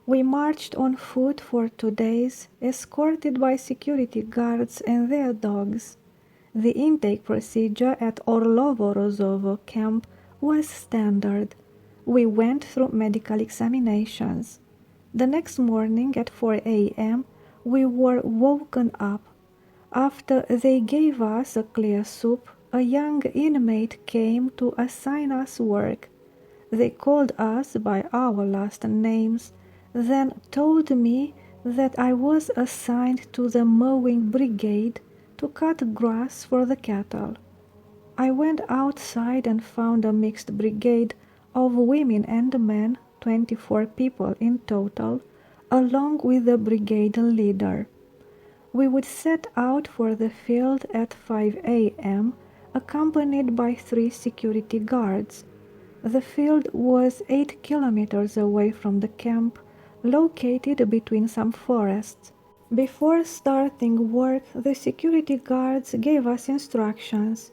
We marched on foot for 2 days, escorted by security guards and their dogs. The intake procedure at Orlovo Rozovo camp was standard. We went through medical examinations. The next morning at 4 a.m. we were woken up. After they gave us a clear soup, a young inmate came to assign us work. They called us by our last names, then told me that I was assigned to the mowing brigade to cut grass for the cattle. I went outside and found a mixed brigade of women and men, 24 people in total, along with the brigade leader. We would set out for the field at 5 a.m., accompanied by 3 security guards. The field was 8 kilometers away from the camp, located between some forests. Before starting work, the security guards gave us instructions.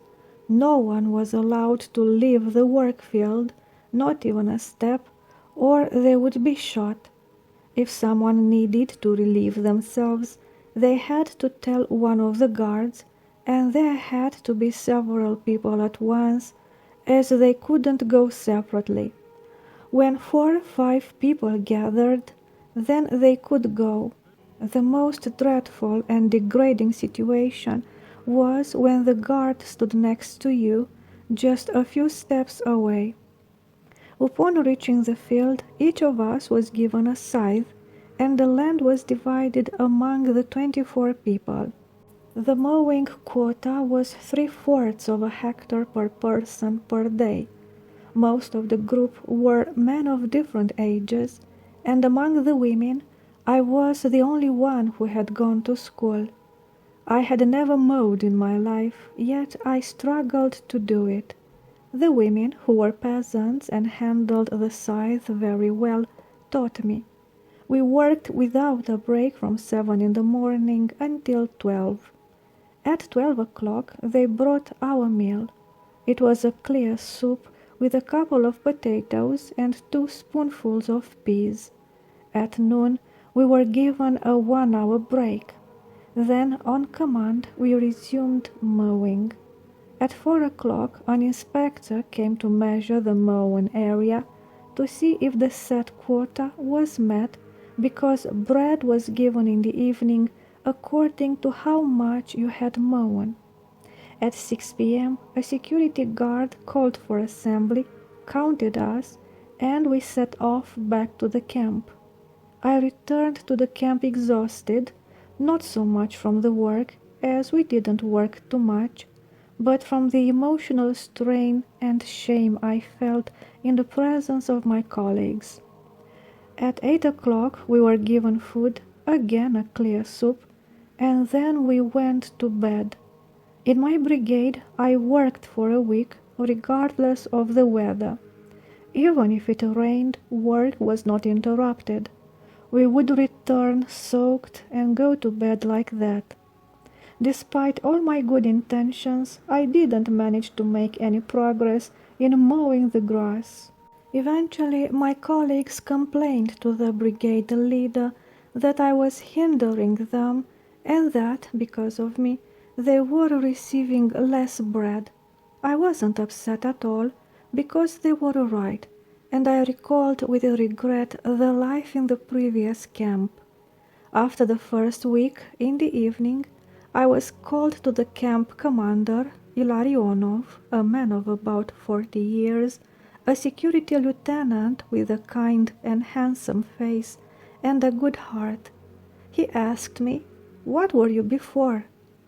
No one was allowed to leave the work field, not even a step, or they would be shot. If someone needed to relieve themselves, they had to tell one of the guards, and there had to be several people at once, as they couldn't go separately. When 4 or 5 people gathered, then they could go. The most dreadful and degrading situation was when the guard stood next to you, just a few steps away. Upon reaching the field, each of us was given a scythe, and the land was divided among the 24 people. The mowing quota was 3/4 of a hectare per person per day. Most of the group were men of different ages, and among the women, I was the only one who had gone to school. I had never mowed in my life, yet I struggled to do it. The women, who were peasants and handled the scythe very well, taught me. We worked without a break from 7 in the morning until 12. At 12 o'clock they brought our meal. It was a clear soup with a couple of potatoes and 2 spoonfuls of peas. At noon we were given a 1-hour break. Then, on command, we resumed mowing. At 4 o'clock an inspector came to measure the mown area to see if the set quota was met, because bread was given in the evening according to how much you had mown. At 6 p.m. a security guard called for assembly, counted us, and we set off back to the camp. I returned to the camp exhausted, not so much from the work, as we didn't work too much, but from the emotional strain and shame I felt in the presence of my colleagues. At 8 o'clock we were given food, again a clear soup, and then we went to bed. In my brigade I worked for a week, regardless of the weather. Even if it rained, work was not interrupted. We would return soaked and go to bed like that. Despite all my good intentions, I didn't manage to make any progress in mowing the grass. Eventually, my colleagues complained to the brigade leader that I was hindering them and that, because of me, they were receiving less bread. I wasn't upset at all, because they were right, and I recalled with regret the life in the previous camp. After the first week, in the evening, I was called to the camp commander, Ilarionov, a man of about 40 years, a security lieutenant with a kind and handsome face and a good heart. He asked me, "What were you before?"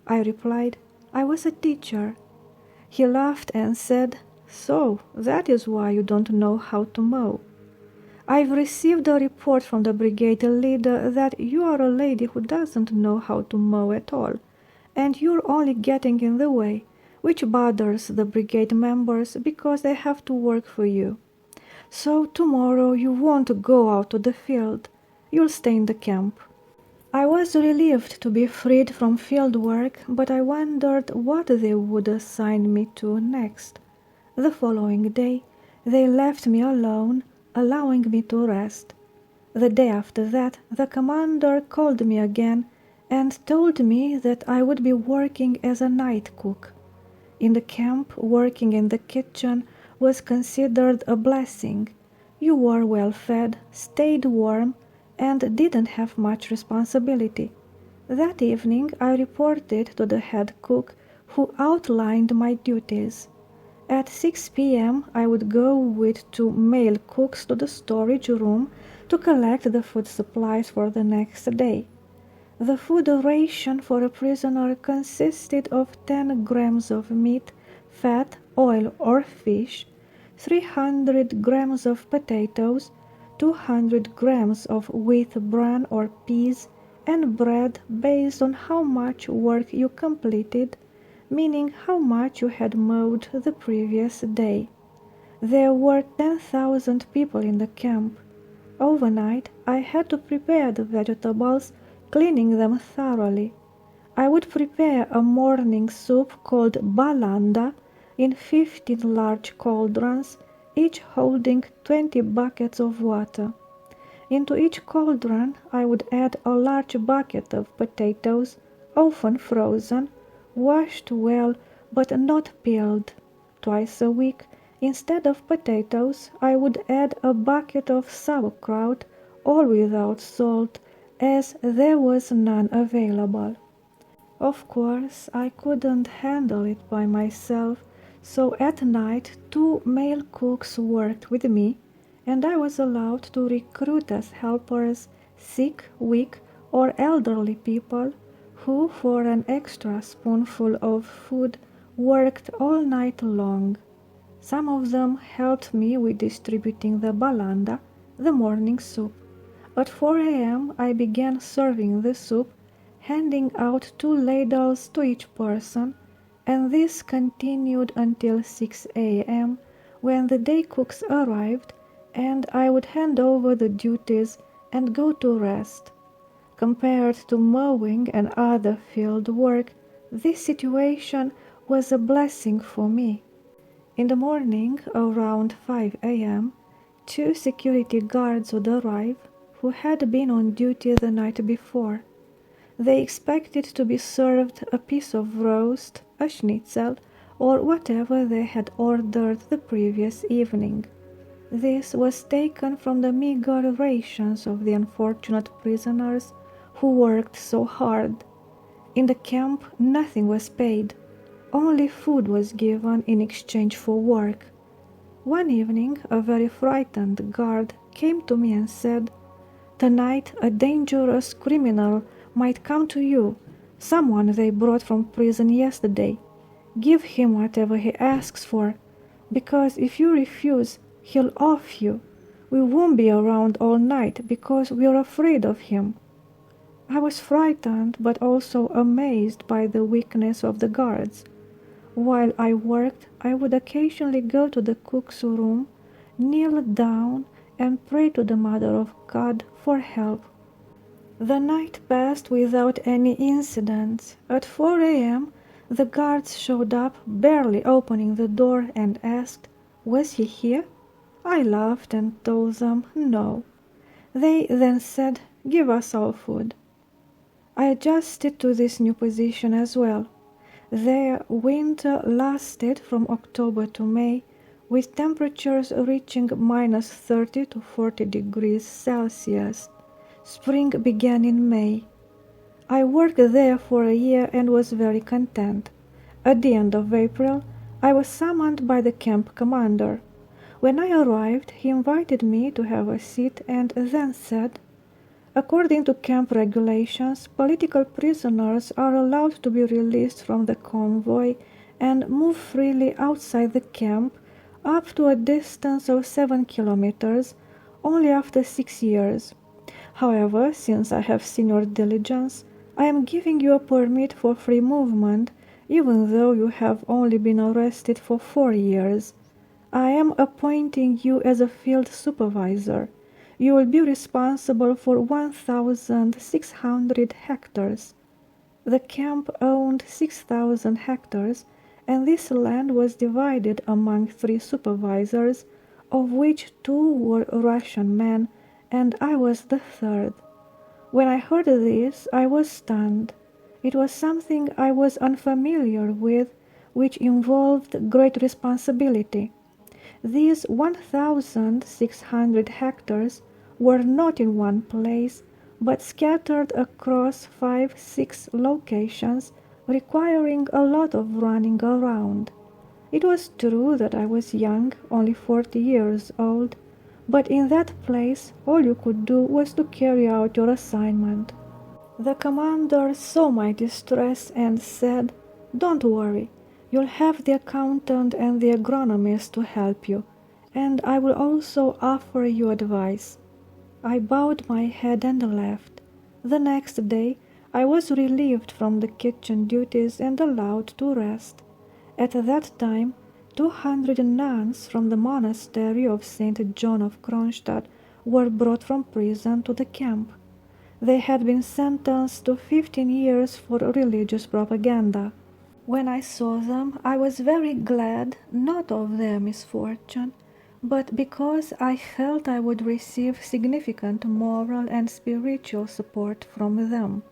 I replied, "I was a teacher." He laughed and said, "So, that is why you don't know how to mow. I've received a report from the brigade leader that you are a lady who doesn't know how to mow at all, and you're only getting in the way, which bothers the brigade members because they have to work for you. So tomorrow you won't go out to the field. You'll stay in the camp." I was relieved to be freed from field work, but I wondered what they would assign me to next. The following day, they left me alone, allowing me to rest. The day after that, the commander called me again and told me that I would be working as a night cook. In the camp, working in the kitchen was considered a blessing. You were well fed, stayed warm, and didn't have much responsibility. That evening I reported to the head cook, who outlined my duties. At 6 p.m. I would go with 2 male cooks to the storage room to collect the food supplies for the next day. The food ration for a prisoner consisted of 10 grams of meat, fat, oil or fish, 300 grams of potatoes, 200 grams of wheat bran or peas, and bread based on how much work you completed, meaning how much you had mowed the previous day. There were 10,000 people in the camp. Overnight, I had to prepare the vegetables, cleaning them thoroughly. I would prepare a morning soup called balanda in 15 large cauldrons, each holding 20 buckets of water. Into each cauldron I would add a large bucket of potatoes, often frozen, washed well but not peeled. Twice a week, instead of potatoes, I would add a bucket of sauerkraut, all without salt, as there was none available. Of course, I couldn't handle it by myself, so at night 2 male cooks worked with me, and I was allowed to recruit as helpers sick, weak, or elderly people who, for an extra spoonful of food, worked all night long. Some of them helped me with distributing the balanda, the morning soup. At 4 a.m. I began serving the soup, handing out 2 ladles to each person, and this continued until 6 a.m., when the day cooks arrived, and I would hand over the duties and go to rest. Compared to mowing and other field work, this situation was a blessing for me. In the morning, around 5 a.m., 2 security guards would arrive who had been on duty the night before. They expected to be served a piece of roast, a schnitzel, or whatever they had ordered the previous evening. This was taken from the meager rations of the unfortunate prisoners who worked so hard. In the camp, nothing was paid. Only food was given in exchange for work. One evening, a very frightened guard came to me and said, "Tonight a dangerous criminal might come to you, someone they brought from prison yesterday. Give him whatever he asks for, because if you refuse, he'll off you. We won't be around all night because we're afraid of him." I was frightened but also amazed by the weakness of the guards. While I worked, I would occasionally go to the cook's room, kneel down, and pray to the Mother of God for help. The night passed without any incidents. At 4 a.m., the guards showed up, barely opening the door, and asked, "Was he here?" I laughed and told them no. They then said, "Give us our food." I adjusted to this new position as well. Their winter lasted from October to May, with temperatures reaching -30 to 40 degrees Celsius. Spring began in May. I worked there for a year and was very content. At the end of April, I was summoned by the camp commander. When I arrived, he invited me to have a seat and then said, "According to camp regulations, political prisoners are allowed to be released from the convoy and move freely outside the camp up to a distance of 7 kilometers, only after 6 years. However, since I have seen your diligence, I am giving you a permit for free movement, even though you have only been arrested for 4 years. I am appointing you as a field supervisor. You will be responsible for 1,600 hectares. The camp owned 6,000 hectares, and this land was divided among 3 supervisors, of which 2 were Russian men and I was the third. When I heard this, I was stunned. It was something I was unfamiliar with, which involved great responsibility. These 1,600 hectares were not in one place, but scattered across 5-6 locations, requiring a lot of running around. It was true that I was young, only 40 years old, but in that place all you could do was to carry out your assignment. The commander saw my distress and said, "Don't worry, you'll have the accountant and the agronomist to help you, and I will also offer you advice." I bowed my head and left. The next day I was relieved from the kitchen duties and allowed to rest. At that time 200 nuns from the monastery of St. John of Kronstadt were brought from prison to the camp. They had been sentenced to 15 years for religious propaganda. When I saw them, I was very glad, not of their misfortune, but because I felt I would receive significant moral and spiritual support from them.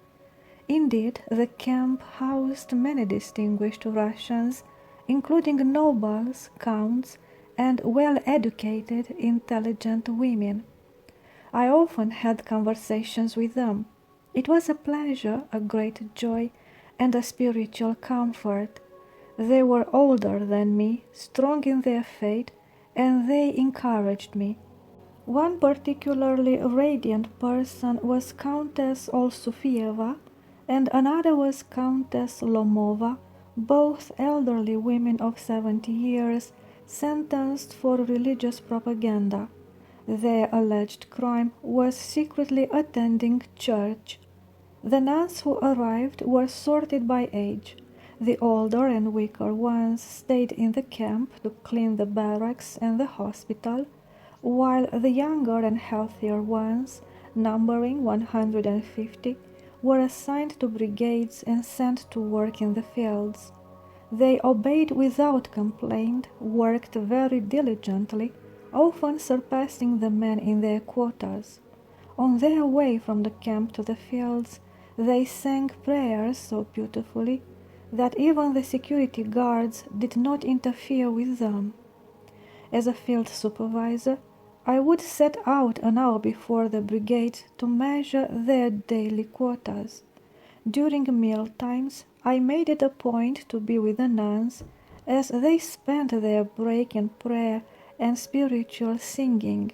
Indeed, the camp housed many distinguished Russians, including nobles, counts, and well-educated, intelligent women. I often had conversations with them. It was a pleasure, a great joy, and a spiritual comfort. They were older than me, strong in their faith, and they encouraged me. One particularly radiant person was Countess Olsufieva, and another was Countess Lomova, both elderly women of 70 years, sentenced for religious propaganda. Their alleged crime was secretly attending church. The nuns who arrived were sorted by age. The older and weaker ones stayed in the camp to clean the barracks and the hospital, while the younger and healthier ones, numbering 150, were assigned to brigades and sent to work in the fields. They obeyed without complaint, worked very diligently, often surpassing the men in their quotas. On their way from the camp to the fields, they sang prayers so beautifully that even the security guards did not interfere with them. As a field supervisor, I would set out an hour before the brigade to measure their daily quotas. During meal times, I made it a point to be with the nuns, as they spent their break in prayer and spiritual singing.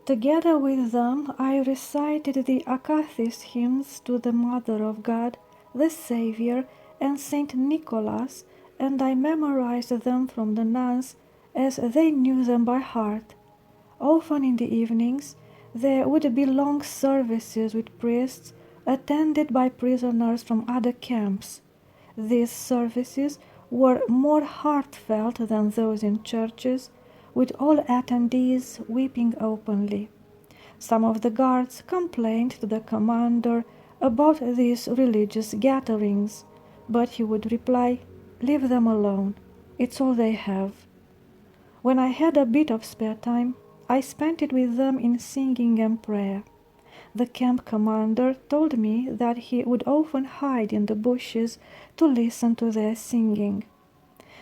Together with them, I recited the Akathist hymns to the Mother of God, the Savior, and Saint Nicholas, and I memorized them from the nuns, as they knew them by heart. Often in the evenings, there would be long services with priests, attended by prisoners from other camps. These services were more heartfelt than those in churches, with all attendees weeping openly. Some of the guards complained to the commander about these religious gatherings, but he would reply, "Leave them alone. It's all they have." When I had a bit of spare time, I spent it with them in singing and prayer. The camp commander told me that he would often hide in the bushes to listen to their singing.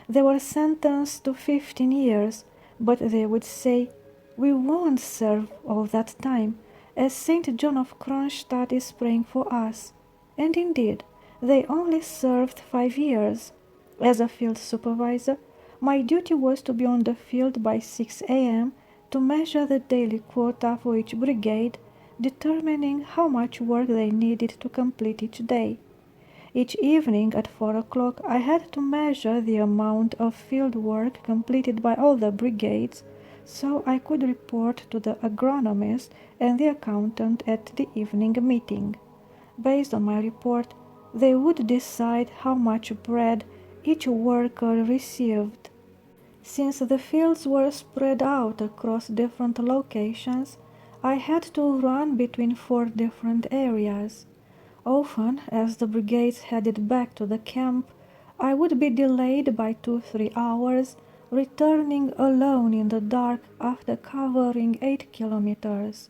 They were sentenced to 15 years, but they would say, "We won't serve all that time, as St. John of Kronstadt is praying for us." And indeed, they only served 5 years. As a field supervisor, my duty was to be on the field by 6 a.m. to measure the daily quota for each brigade, determining how much work they needed to complete each day. Each evening at 4 o'clock I had to measure the amount of field work completed by all the brigades, so I could report to the agronomist and the accountant at the evening meeting. Based on my report, they would decide how much bread each worker received. Since the fields were spread out across different locations, I had to run between 4 different areas. Often, as the brigades headed back to the camp, I would be delayed by 2-3 hours, returning alone in the dark after covering 8 kilometers.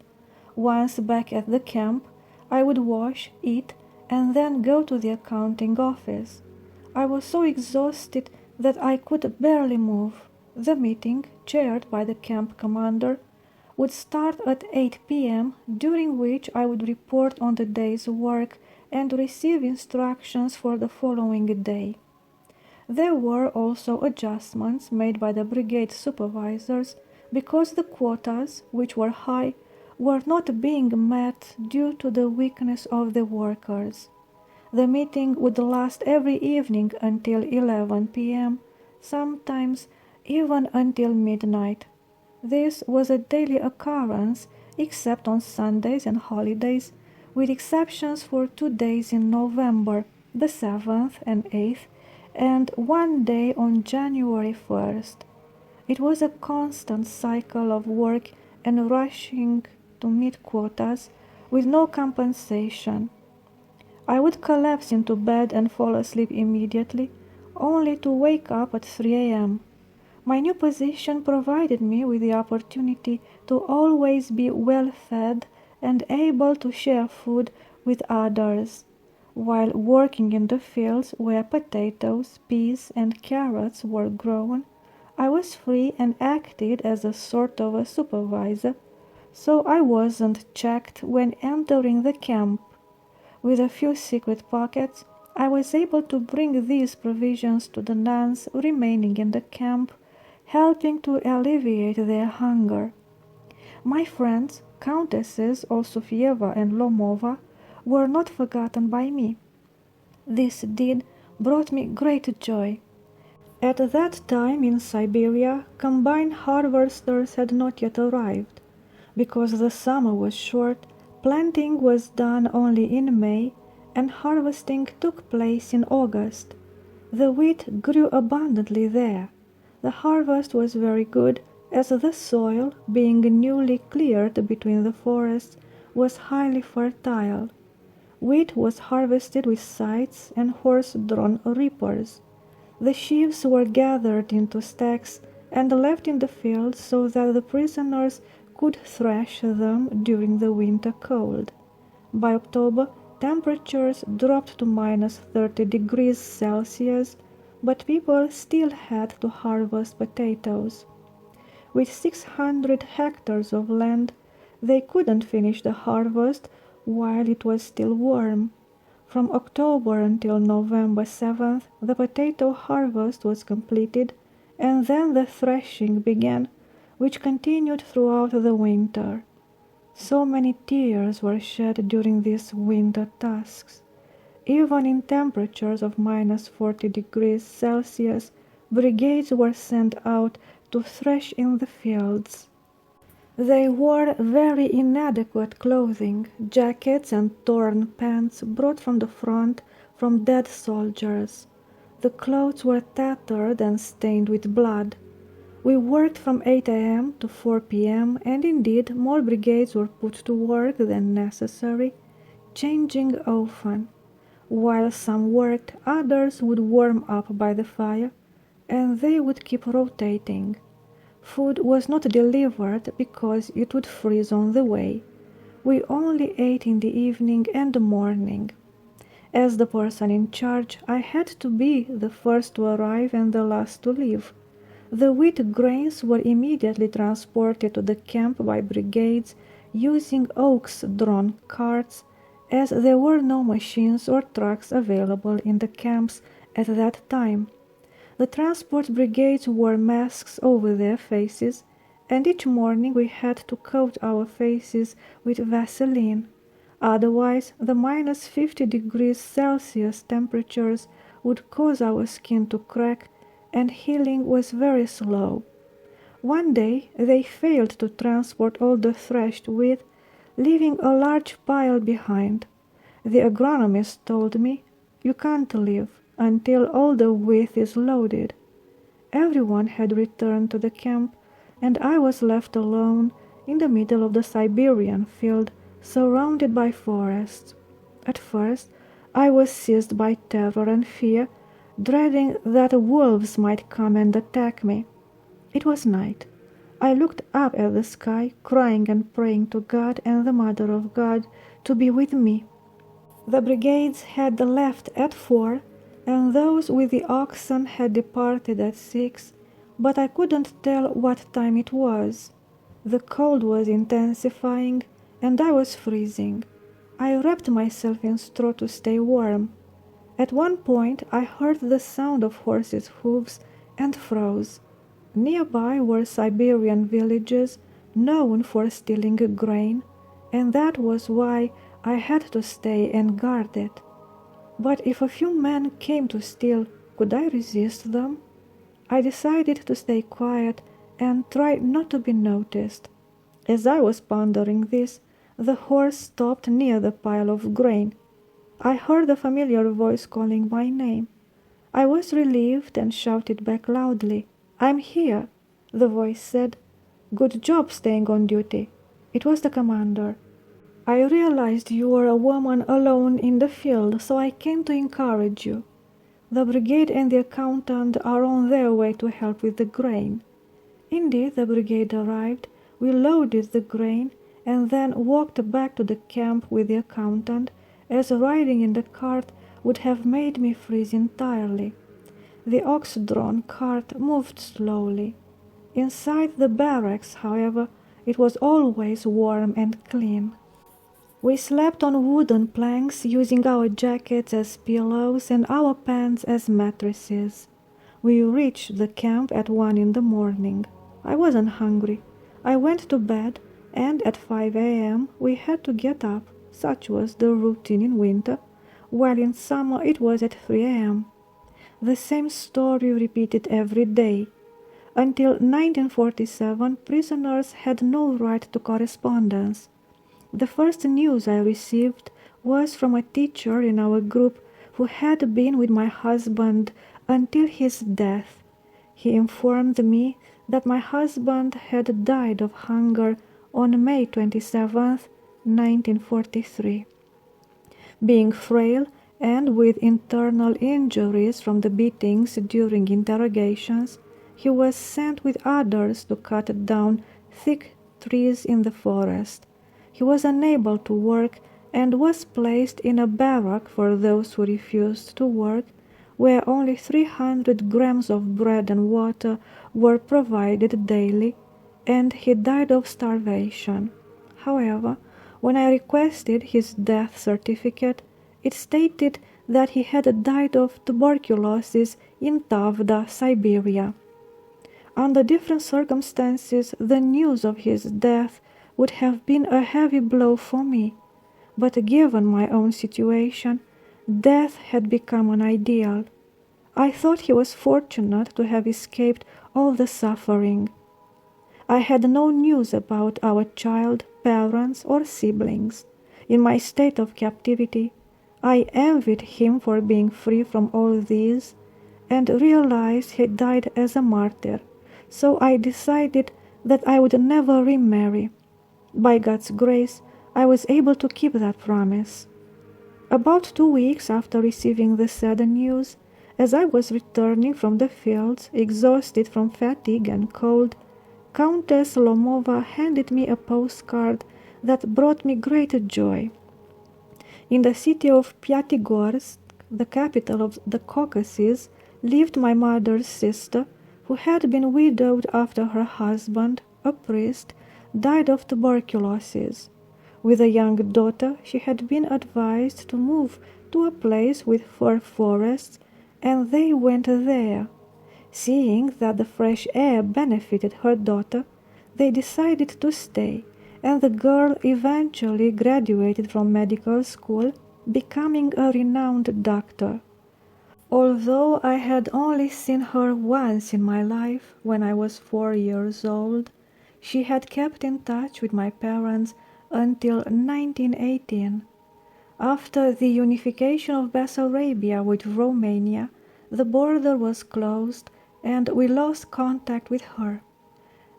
Once back at the camp, I would wash, eat, and then go to the accounting office. I was so exhausted that I could barely move. The meeting, chaired by the camp commander, would start at 8 p.m., during which I would report on the day's work and receive instructions for the following day. There were also adjustments made by the brigade supervisors because the quotas, which were high, were not being met due to the weakness of the workers. The meeting would last every evening until 11 p.m., sometimes even until midnight. This was a daily occurrence, except on Sundays and holidays, with exceptions for 2 days in November, the 7th and 8th, and 1 day on January 1st. It was a constant cycle of work and rushing to meet quotas with no compensation. I would collapse into bed and fall asleep immediately, only to wake up at 3 a.m. My new position provided me with the opportunity to always be well fed and able to share food with others. While working in the fields where potatoes, peas, and carrots were grown, I was free and acted as a sort of a supervisor, so I wasn't checked when entering the camp. With a few secret pockets, I was able to bring these provisions to the nuns remaining in the camp, helping to alleviate their hunger. My friends, Countesses Olsufieva and Lomova, were not forgotten by me. This deed brought me great joy. At that time in Siberia, combined harvesters had not yet arrived. Because the summer was short, planting was done only in May, and harvesting took place in August. The wheat grew abundantly there. The harvest was very good, as the soil, being newly cleared between the forests, was highly fertile. Wheat was harvested with scythes and horse-drawn reapers. The sheaves were gathered into stacks and left in the fields so that the prisoners could thresh them during the winter cold. By October, temperatures dropped to -30°C, but people still had to harvest potatoes. With 600 hectares of land, they couldn't finish the harvest while it was still warm. From October until November 7th, the potato harvest was completed, and then the threshing began, which continued throughout the winter. So many tears were shed during these winter tasks. Even in temperatures of -40°C, brigades were sent out to thresh in the fields. They wore very inadequate clothing, jackets and torn pants brought from the front from dead soldiers. The clothes were tattered and stained with blood. We worked from 8 a.m. to 4 p.m., and indeed more brigades were put to work than necessary, changing often. While some worked, others would warm up by the fire, and they would keep rotating. Food was not delivered because it would freeze on the way. We only ate in the evening and the morning. As the person in charge, I had to be the first to arrive and the last to leave. The wheat grains were immediately transported to the camp by brigades using ox-drawn carts, as there were no machines or trucks available in the camps at that time. The transport brigades wore masks over their faces, and each morning we had to coat our faces with Vaseline. Otherwise, the -50°C temperatures would cause our skin to crack, and healing was very slow. One day they failed to transport all the threshed wheat, leaving a large pile behind. The agronomist told me, "You can't leave until all the wheat is loaded." Everyone had returned to the camp, and I was left alone in the middle of the Siberian field, surrounded by forests. At first, I was seized by terror and fear, dreading that wolves might come and attack me. It was night. I looked up at the sky, crying and praying to God and the Mother of God to be with me. The brigades had left at 4, and those with the oxen had departed at 6, but I couldn't tell what time it was. The cold was intensifying, and I was freezing. I wrapped myself in straw to stay warm. At one point I heard the sound of horses' hoofs and froze. Nearby were Siberian villages known for stealing grain, and that was why I had to stay and guard it. But if a few men came to steal, could I resist them? I decided to stay quiet and try not to be noticed. As I was pondering this, the horse stopped near the pile of grain. I heard a familiar voice calling my name. I was relieved and shouted back loudly, "I'm here," the voice said. "Good job staying on duty." It was the commander. "I realized you were a woman alone in the field, so I came to encourage you. The brigade and the accountant are on their way to help with the grain." Indeed, the brigade arrived, we loaded the grain, and then walked back to the camp with the accountant, as riding in the cart would have made me freeze entirely. The ox-drawn cart moved slowly. Inside the barracks, however, it was always warm and clean. We slept on wooden planks, using our jackets as pillows and our pants as mattresses. We reached the camp at 1 in the morning. I wasn't hungry. I went to bed, and at 5 a.m. we had to get up. Such was the routine in winter, while in summer it was at 3 a.m. The same story repeated every day. Until 1947, prisoners had no right to correspondence. The first news I received was from a teacher in our group who had been with my husband until his death. He informed me that my husband had died of hunger on May 27, 1943. Being frail and with internal injuries from the beatings during interrogations, he was sent with others to cut down thick trees in the forest. He was unable to work and was placed in a barrack for those who refused to work, where only 300 grams of bread and water were provided daily, and he died of starvation. However, when I requested his death certificate, it stated that he had died of tuberculosis in Tavda, Siberia. Under different circumstances, the news of his death would have been a heavy blow for me, but given my own situation, death had become an ideal. I thought he was fortunate to have escaped all the suffering. I had no news about our child, parents, or siblings. In my state of captivity, I envied him for being free from all these, and realized he died as a martyr, so I decided that I would never remarry. By God's grace, I was able to keep that promise. About 2 weeks after receiving the sad news, as I was returning from the fields, exhausted from fatigue and cold, Countess Lomova handed me a postcard that brought me great joy. In the city of Pyatigorsk, the capital of the Caucasus, lived my mother's sister, who had been widowed after her husband, a priest, died of tuberculosis. With a young daughter, she had been advised to move to a place with fir forests, and they went there. Seeing that the fresh air benefited her daughter, they decided to stay, and the girl eventually graduated from medical school, becoming a renowned doctor. Although I had only seen her once in my life, when I was 4 years old, she had kept in touch with my parents until 1918. After the unification of Bessarabia with Romania, the border was closed and we lost contact with her.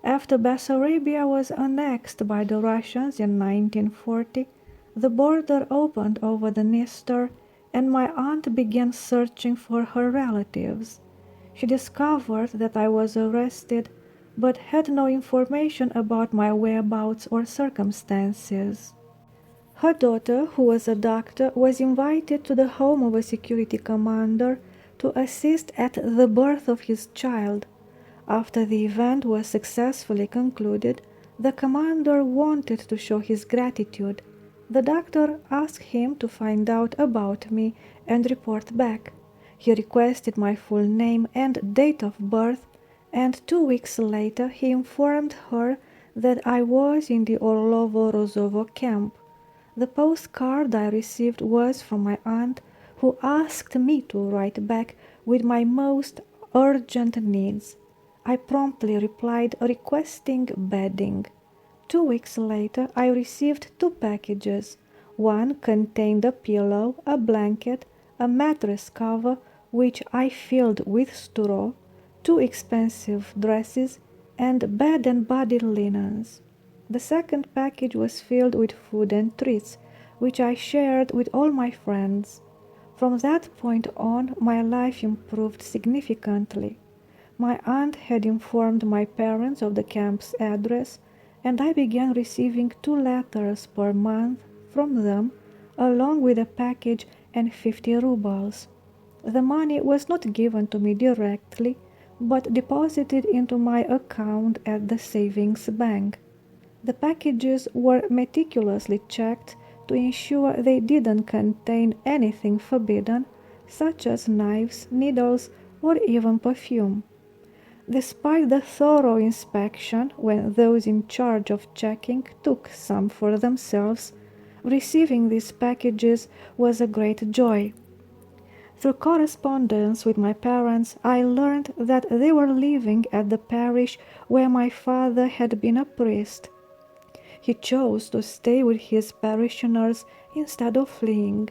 After Bessarabia was annexed by the Russians in 1940, the border opened over the Dniester, and my aunt began searching for her relatives. She discovered that I was arrested, but had no information about my whereabouts or circumstances. Her daughter, who was a doctor, was invited to the home of a security commander to assist at the birth of his child. After the event was successfully concluded, the commander wanted to show his gratitude. The doctor asked him to find out about me and report back. He requested my full name and date of birth, and 2 weeks later he informed her that I was in the Orlovo Rozovo camp. The postcard I received was from my aunt, who asked me to write back with my most urgent needs. I promptly replied requesting bedding. 2 weeks later I received 2 packages. One contained a pillow, a blanket, a mattress cover, which I filled with straw, 2 expensive dresses, and bed and body linens. The second package was filled with food and treats, which I shared with all my friends. From that point on, my life improved significantly. My aunt had informed my parents of the camp's address, and I began receiving 2 letters per month from them, along with a package and 50 rubles. The money was not given to me directly, but deposited into my account at the savings bank. The packages were meticulously checked to ensure they didn't contain anything forbidden, such as knives, needles, or even perfume. Despite the thorough inspection, when those in charge of checking took some for themselves, receiving these packages was a great joy. Through correspondence with my parents, I learned that they were living at the parish where my father had been a priest. He chose to stay with his parishioners instead of fleeing.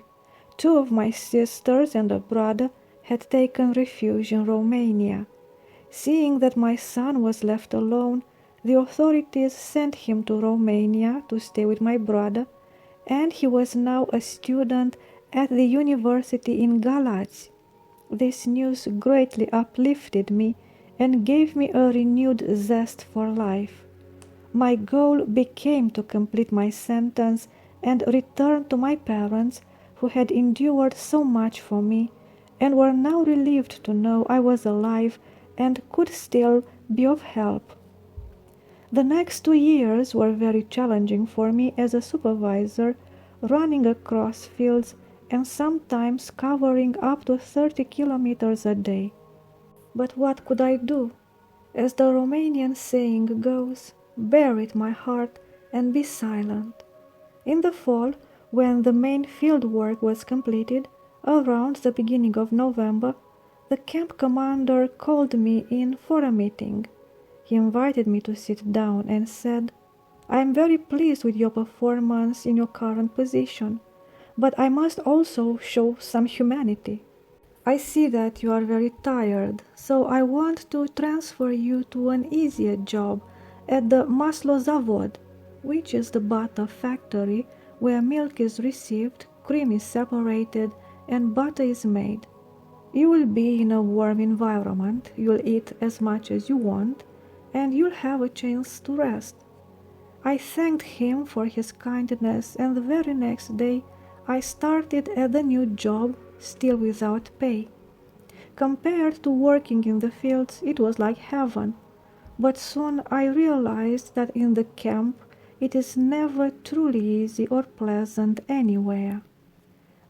2 of my sisters and a brother had taken refuge in Romania. Seeing that my son was left alone, the authorities sent him to Romania to stay with my brother, and he was now a student at the university in Galați. This news greatly uplifted me and gave me a renewed zest for life. My goal became to complete my sentence and return to my parents, who had endured so much for me, and were now relieved to know I was alive and could still be of help. The next 2 years were very challenging for me as a supervisor, running across fields and sometimes covering up to 30 kilometers a day. But what could I do? As the Romanian saying goes, bear it, my heart, and be silent. In the fall, when the main field work was completed, around the beginning of November, the camp commander called me in for a meeting. He invited me to sit down and said, "I am very pleased with your performance in your current position, but I must also show some humanity. I see that you are very tired, so I want to transfer you to an easier job at the Maslo Zavod, which is the butter factory where milk is received, cream is separated, and butter is made. You will be in a warm environment, you'll eat as much as you want, and you'll have a chance to rest." I thanked him for his kindness, and the very next day I started at the new job, still without pay. Compared to working in the fields, it was like heaven. But soon I realized that in the camp it is never truly easy or pleasant anywhere.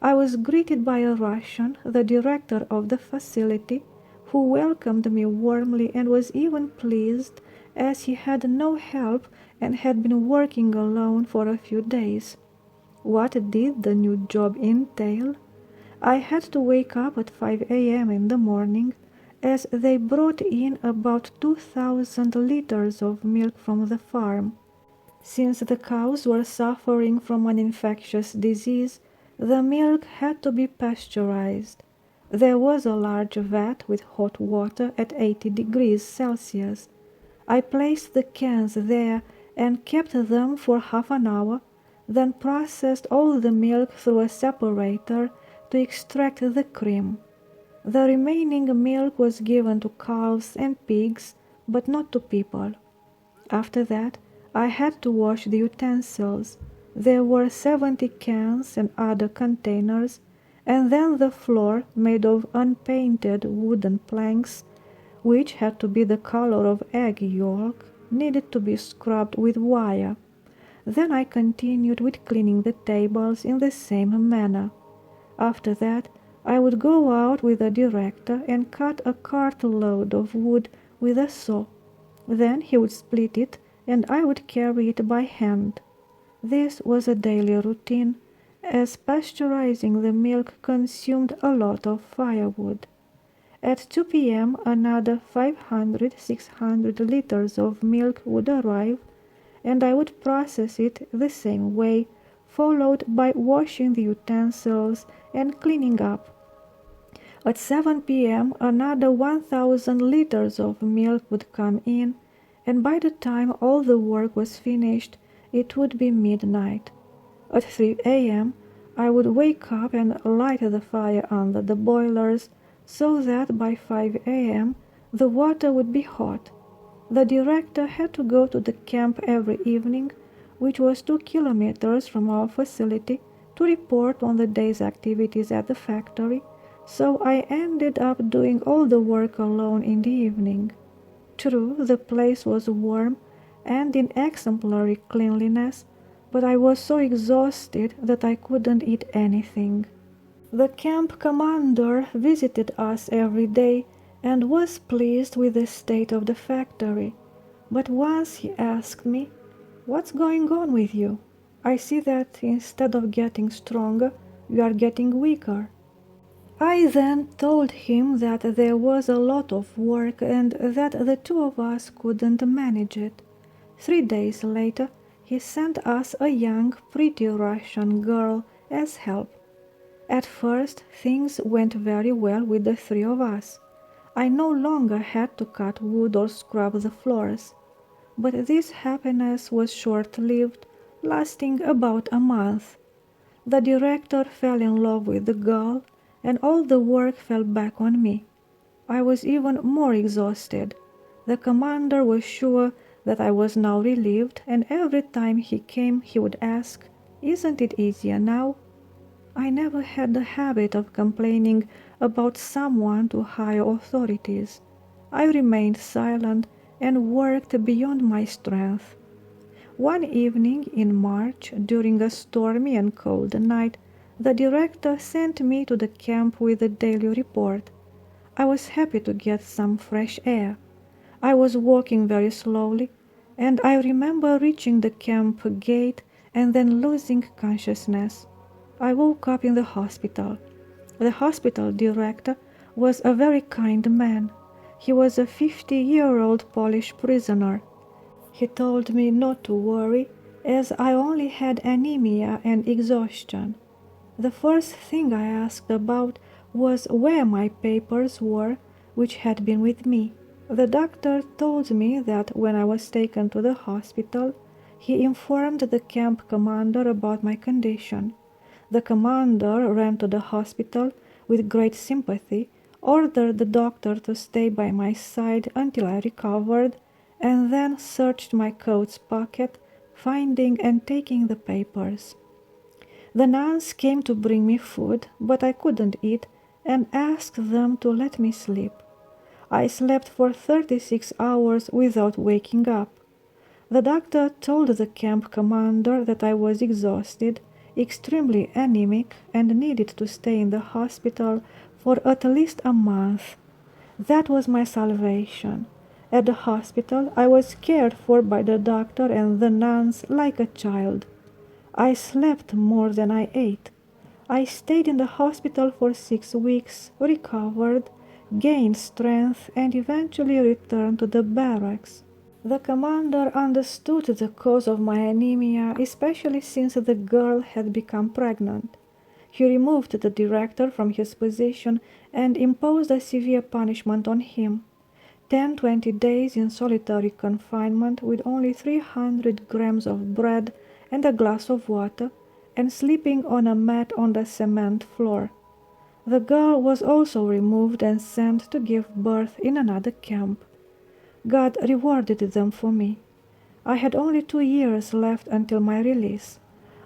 I was greeted by a Russian, the director of the facility, who welcomed me warmly and was even pleased, as he had no help and had been working alone for a few days. What did the new job entail? I had to wake up at 5 a.m. in the morning, as they brought in about 2,000 liters of milk from the farm. Since the cows were suffering from an infectious disease, the milk had to be pasteurized. There was a large vat with hot water at 80 degrees Celsius. I placed the cans there and kept them for half an hour, then processed all the milk through a separator to extract the cream. The remaining milk was given to cows and pigs, but not to people. After that, I had to wash the utensils. There were 70 cans and other containers, and then the floor, made of unpainted wooden planks, which had to be the color of egg yolk, needed to be scrubbed with wire. Then I continued with cleaning the tables in the same manner. After that, I would go out with the director and cut a cartload of wood with a saw. Then he would split it, and I would carry it by hand. This was a daily routine, as pasteurizing the milk consumed a lot of firewood. At 2 p.m. another 500-600 liters of milk would arrive, and I would process it the same way, followed by washing the utensils and cleaning up. At 7 p.m. another 1,000 liters of milk would come in, and by the time all the work was finished, it would be midnight. At 3 a.m. I would wake up and light the fire under the boilers, so that by 5 a.m. the water would be hot. The director had to go to the camp every evening, which was 2 kilometers from our facility, to report on the day's activities at the factory, so I ended up doing all the work alone in the evening. True, the place was warm and in exemplary cleanliness, but I was so exhausted that I couldn't eat anything. The camp commander visited us every day and was pleased with the state of the factory, but once he asked me, "What's going on with you? I see that instead of getting stronger, you are getting weaker." I then told him that there was a lot of work and that the two of us couldn't manage it. 3 days later, he sent us a young, pretty Russian girl as help. At first, things went very well with the 3 of us. I no longer had to cut wood or scrub the floors. But this happiness was short-lived, lasting about a month. The director fell in love with the girl, and all the work fell back on me. I was even more exhausted. The commander was sure that I was now relieved, and every time he came he would ask, "Isn't it easier now?" I never had the habit of complaining about someone to higher authorities. I remained silent and worked beyond my strength. One evening in March, during a stormy and cold night, the director sent me to the camp with a daily report. I was happy to get some fresh air. I was walking very slowly, and I remember reaching the camp gate and then losing consciousness. I woke up in the hospital. The hospital director was a very kind man. He was a 50-year-old Polish prisoner. He told me not to worry, as I only had anemia and exhaustion. The first thing I asked about was where my papers were, which had been with me. The doctor told me that when I was taken to the hospital, he informed the camp commander about my condition. The commander ran to the hospital with great sympathy, ordered the doctor to stay by my side until I recovered, and then searched my coat's pocket, finding and taking the papers. The nuns came to bring me food, but I couldn't eat, and asked them to let me sleep. I slept for 36 hours without waking up. The doctor told the camp commander that I was exhausted, extremely anemic, and needed to stay in the hospital for at least a month. That was my salvation. At the hospital, I was cared for by the doctor and the nuns like a child. I slept more than I ate. I stayed in the hospital for 6 weeks, recovered, gained strength, and eventually returned to the barracks. The commander understood the cause of my anemia, especially since the girl had become pregnant. He removed the director from his position and imposed a severe punishment on him. 10-20 days in solitary confinement with only 300 grams of bread and a glass of water, and sleeping on a mat on the cement floor. The girl was also removed and sent to give birth in another camp. God rewarded them for me. I had only 2 years left until my release.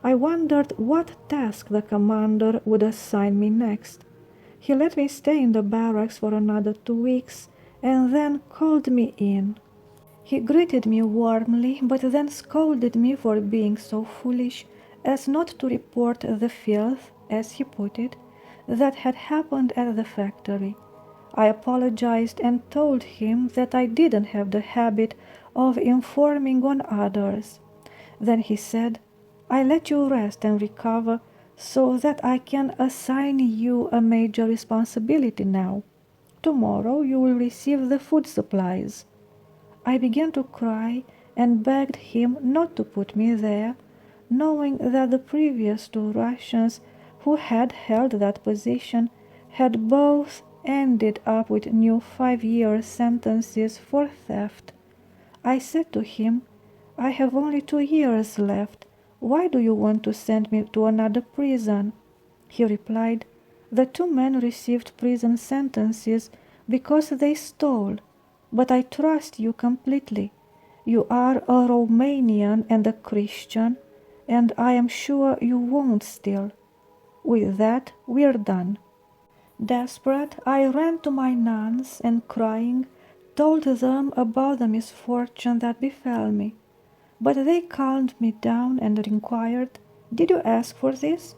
I wondered what task the commander would assign me next. He let me stay in the barracks for another 2 weeks and then called me in. He greeted me warmly, but then scolded me for being so foolish as not to report the filth, as he put it, that had happened at the factory. I apologized and told him that I didn't have the habit of informing on others. Then he said, "I let you rest and recover so that I can assign you a major responsibility now. Tomorrow you will receive the food supplies." I began to cry and begged him not to put me there, knowing that the previous 2 Russians who had held that position had both ended up with new 5-year sentences for theft. I said to him, "I have only 2 years left. Why do you want to send me to another prison?" He replied, "The 2 men received prison sentences because they stole, but I trust you completely. You are a Romanian and a Christian, and I am sure you won't steal. With that, we're done." Desperate, I ran to my nuns and, crying, told them about the misfortune that befell me. But they calmed me down and inquired, "Did you ask for this?"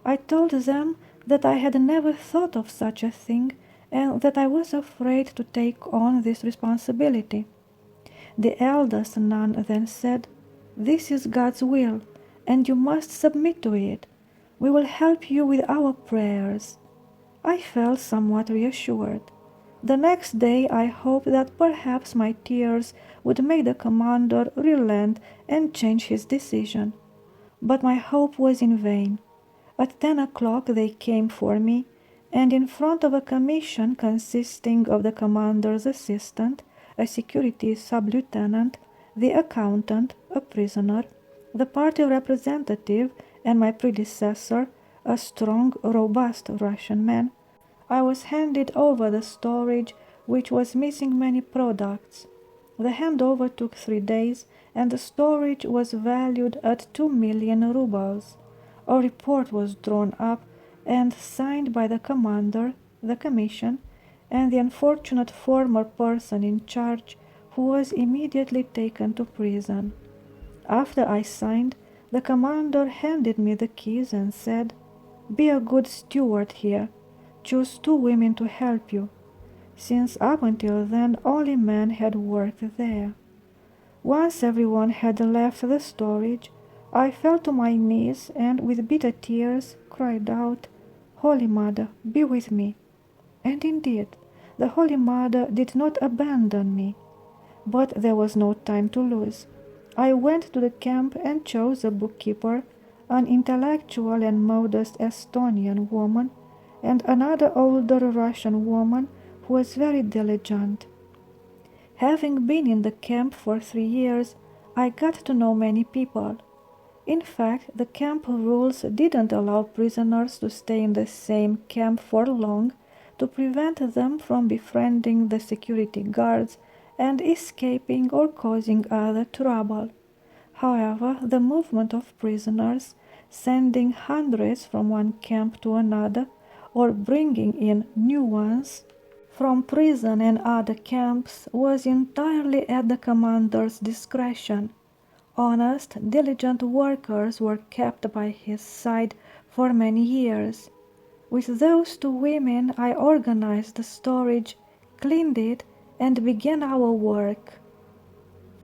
I told them that I had never thought of such a thing and that I was afraid to take on this responsibility. The eldest nun then said, "This is God's will, and you must submit to it. We will help you with our prayers." I felt somewhat reassured. The next day I hoped that perhaps my tears would make the commander relent and change his decision. But my hope was in vain. At 10 o'clock they came for me, and in front of a commission consisting of the commander's assistant, a security sub-lieutenant, the accountant, a prisoner, the party representative, and my predecessor, a strong, robust Russian man, I was handed over the storage, which was missing many products. The handover took 3 days, and the storage was valued at 2 million rubles. A report was drawn up and signed by the commander, the commission, and the unfortunate former person in charge, who was immediately taken to prison. After I signed, the commander handed me the keys and said, "Be a good steward here. Choose 2 women to help you," since up until then only men had worked there. Once everyone had left the storage, I fell to my knees and with bitter tears cried out, "Holy Mother, be with me." And indeed, the Holy Mother did not abandon me. But there was no time to lose. I went to the camp and chose a bookkeeper, an intellectual and modest Estonian woman, and another older Russian woman who was very diligent. Having been in the camp for 3 years, I got to know many people. In fact, the camp rules didn't allow prisoners to stay in the same camp for long, to prevent them from befriending the security guards and escaping or causing other trouble. However, the movement of prisoners, sending hundreds from one camp to another, or bringing in new ones from prison and other camps, was entirely at the commander's discretion. Honest, diligent workers were kept by his side for many years. With those 2 women I organized the storage, cleaned it, and began our work.